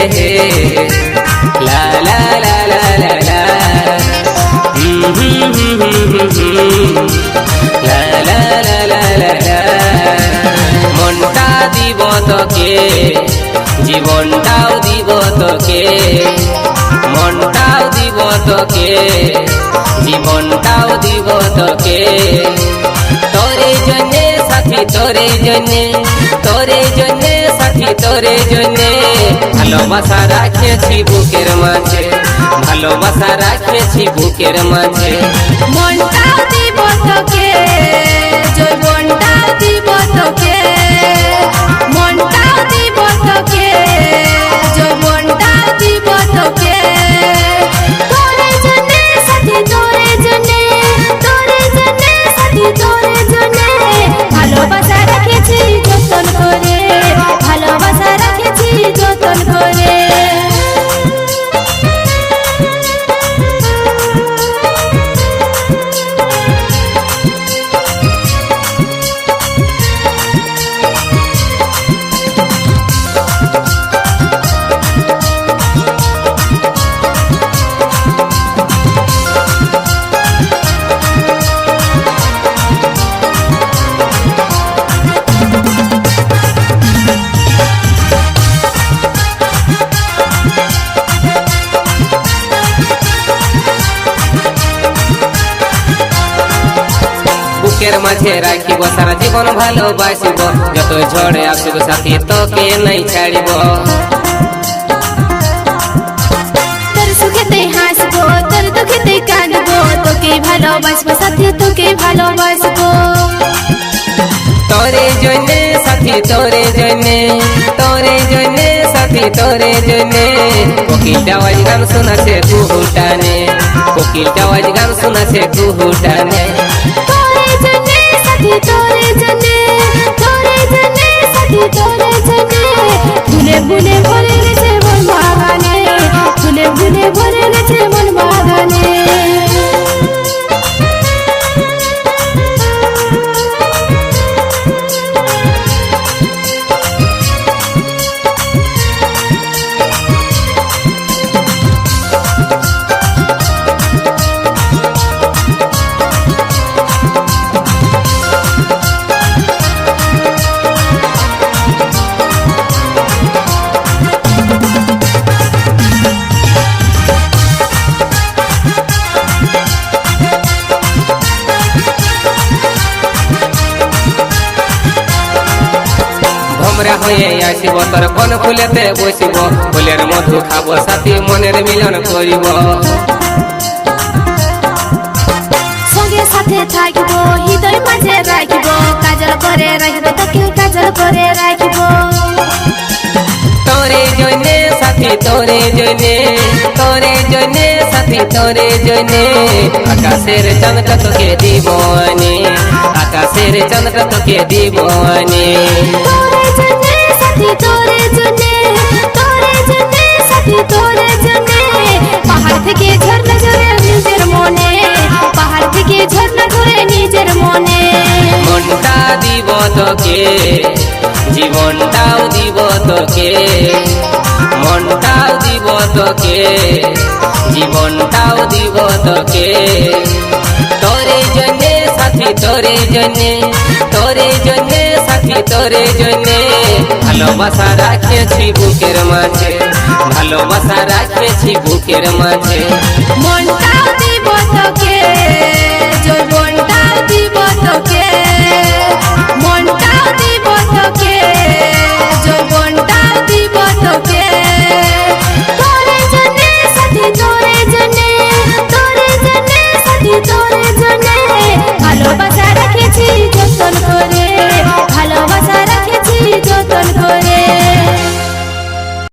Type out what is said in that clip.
লা লা লা লা লা লা লা লা লা লা লা লা মনটা দিব তোকে জীবনটাও দিব তোকে মনটাও দিব তোকে জীবনটাও দিব তোকে তোরে জন্যে সাথী তোরে জন্যে তোরে জন্যে সাথী তোরে জন্যে ভালোবাসা রাখেছি বুকের মাঝে ভালোবাসা রাখেছি বুকের মাঝে মনটাও দিব তোকে জীবনটাও দিব তোকে মনটাও দিব তোকে জীবনটাও দিব তোকে তোরে জন্যে সাথী তোরে জন্যে তোরে জন্যে সাথী তোরে জন্যে ভালোবাসা রাখেছি যতন করে ভালোবাসা রাখেছি যতন করে বুকের মাঝে রাখিব সারা জীবন ভালোবাসিব যত ঝড়ে আসুক সাথী তোকে নাই ছাড়িব তোর সুখেতে হাসবো তোর দুঃখেতে কাঁদবো তোকে ভালোবাসবো সাথী তোকে ভালোবাসবো তোরে জন্যে সাথী তোরে জন্যে তোরে জন্যে সাথী তোরে জন্যে কোকিলটা আওয়াজ গান শোনাছে কুহুটানে কোকিলটা আওয়াজ গান শোনাছে কুহুটানে তোরে জন্যে সাথী তোরে জন্যে তোরে জন্যে সাথী তোরে জন্যে ফুলে ফুলে ভরে গেছে মন বাগানে ফুলে ফুলে ভরে গেছে মন বাগানে ভমরা হয়ে আসিব তোর কোন ফুলেতে বসিব ফুলের মধু খাব সাথী মনের মিলন করিব সঙ্গে সাথে থাকিব হৃদয় মাঝে রাখিব কাজল করে রাখিব তোকে কাজল করে রাখিব তোরে জন্যে সাথী তোরে জন্যে তোরে জন্যে সাথী তোরে জন্যে আকাশের চাঁদটা তোকে দিব আনে আকাশের চাঁদটা তোকে দিব আনে তোরে জন্যে সাথী তোরে জন্যে তোরে জন্যে সাথী তোরে জন্যে পাহাড় থেকে ঝর্ণা ঝরে নিজের মনে পাহাড় থেকে ঝর্ণা ঝরে নিজের মনে মনটা দিব তোকে জীবনটাও দিব তোকে মনটাও দিব তোকে জীবনটাও দিব তোকে তোরে জন্যে সাথী তোরে জন্যে তোরে জন্যে সাথী তোরে জন্যে ভালোবাসা রাখেছি বুকের মাঝে ভালোবাসা রাখেছি বুকের মাঝে মনটাও দিব তোকে